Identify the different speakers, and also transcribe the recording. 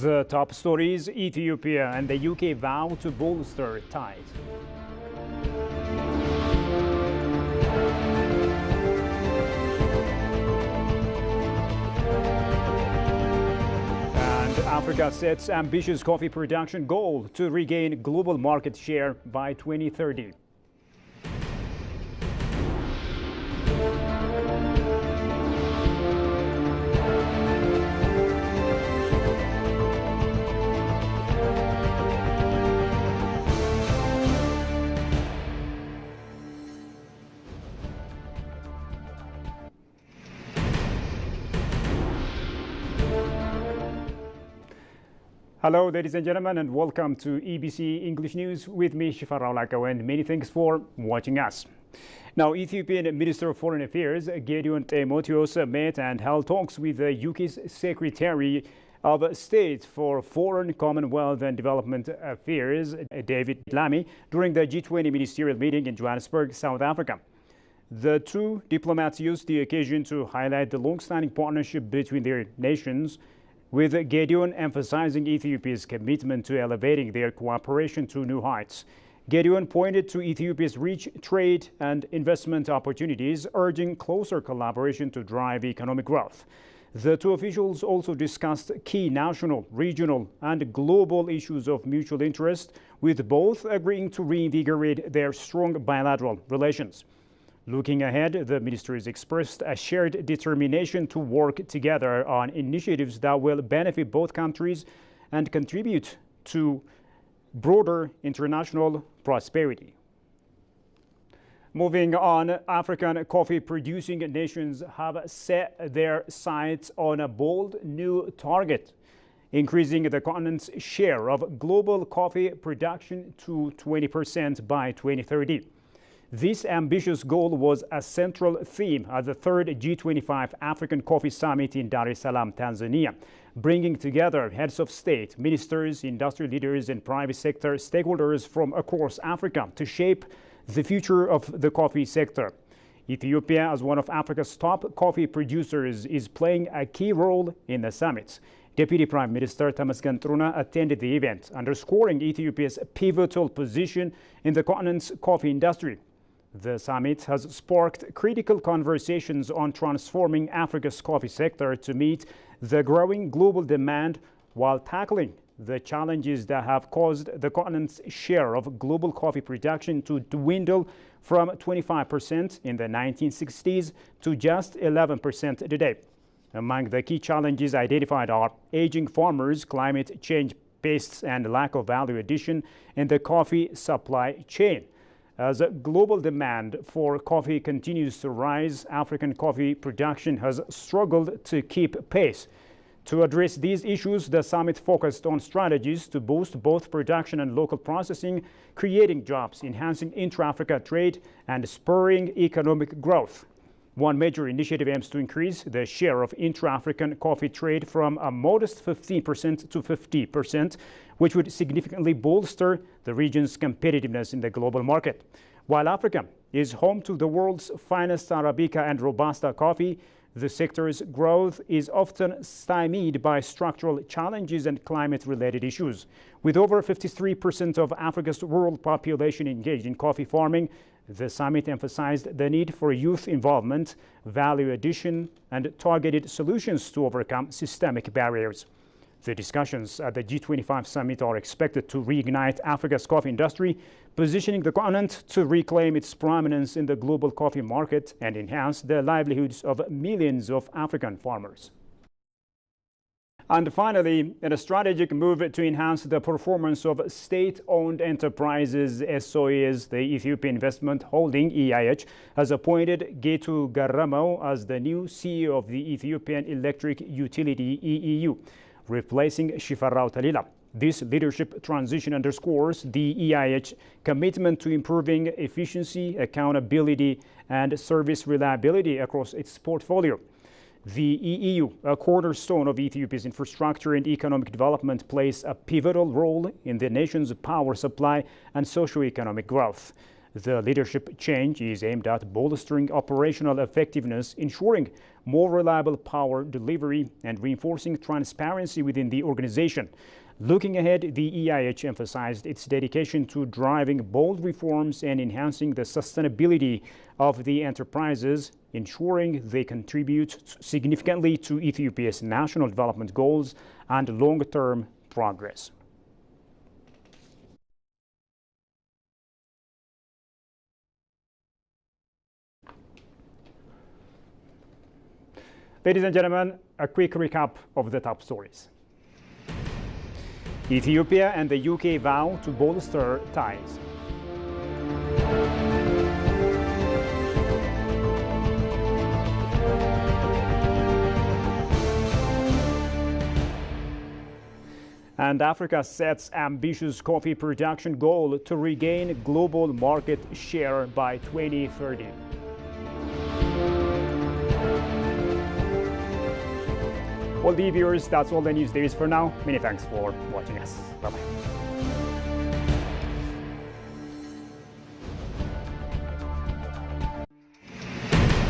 Speaker 1: The top stories: Ethiopia and the UK vow to bolster ties. And Africa sets ambitious coffee production goal to regain global market share by 2030. Hello, ladies and gentlemen, and welcome to EBC English News with me, Shifarao Lakaw, and many thanks for watching us. Now, Ethiopian Minister of Foreign Affairs Gideon Timotheos met and held talks with the UK's Secretary of State for Foreign, Commonwealth and Development Affairs, David Lammy, during the G20 ministerial meeting in Johannesburg, South Africa. The two diplomats used the occasion to highlight the long-standing partnership between their nations, with Gideon emphasizing Ethiopia's commitment to elevating their cooperation to new heights. Gideon pointed to Ethiopia's rich trade and investment opportunities, urging closer collaboration to drive economic growth. The two officials also discussed key national, regional, and global issues of mutual interest, with both agreeing to reinvigorate their strong bilateral relations. Looking ahead, the ministers expressed a shared determination to work together on initiatives that will benefit both countries and contribute to broader international prosperity. Moving on, African coffee-producing nations have set their sights on a bold new target, increasing the continent's share of global coffee production to 20% by 2030. This ambitious goal was a central theme at the third G25 African Coffee Summit in Dar es Salaam, Tanzania, bringing together heads of state, ministers, industry leaders, and private sector stakeholders from across Africa to shape the future of the coffee sector. Ethiopia, as one of Africa's top coffee producers, is playing a key role in the summit. Deputy Prime Minister Tamasgen Truna attended the event, underscoring Ethiopia's pivotal position in the continent's coffee industry. The summit has sparked critical conversations on transforming Africa's coffee sector to meet the growing global demand while tackling the challenges that have caused the continent's share of global coffee production to dwindle from 25% in the 1960s to just 11% today. Among the key challenges identified are aging farmers, climate change pests, and lack of value addition in the coffee supply chain. As global demand for coffee continues to rise, African coffee production has struggled to keep pace. To address these issues, the summit focused on strategies to boost both production and local processing, creating jobs, enhancing intra-Africa trade, and spurring economic growth. One major initiative aims to increase the share of intra-African coffee trade from a modest 15% to 50%, which would significantly bolster the region's competitiveness in the global market. While Africa is home to the world's finest Arabica and Robusta coffee, the sector's growth is often stymied by structural challenges and climate-related issues. With over 53% of Africa's rural population engaged in coffee farming, the summit emphasized the need for youth involvement, value addition, and targeted solutions to overcome systemic barriers. The discussions at the G25 summit are expected to reignite Africa's coffee industry, positioning the continent to reclaim its prominence in the global coffee market and enhance the livelihoods of millions of African farmers. And finally, in a strategic move to enhance the performance of state-owned enterprises, SOEs, the Ethiopian Investment Holding, EIH, has appointed Getu Garamo as the new CEO of the Ethiopian Electric Utility, EEU, replacing Shifarao Talila. This leadership transition underscores the EIH commitment to improving efficiency, accountability, and service reliability across its portfolio. The EEU, a cornerstone of Ethiopia's infrastructure and economic development, plays a pivotal role in the nation's power supply and socio-economic growth. The leadership change is aimed at bolstering operational effectiveness, ensuring more reliable power delivery, and reinforcing transparency within the organization. Looking ahead, the EIH emphasized its dedication to driving bold reforms and enhancing the sustainability of the enterprises, ensuring they contribute significantly to Ethiopia's national development goals and long-term progress. Ladies and gentlemen, a quick recap of the top stories. Ethiopia and the UK vow to bolster ties. And Africa sets ambitious coffee production goal to regain global market share by 2030. Well, dear viewers, that's all the news there is for now. Many thanks for watching us. Bye-bye.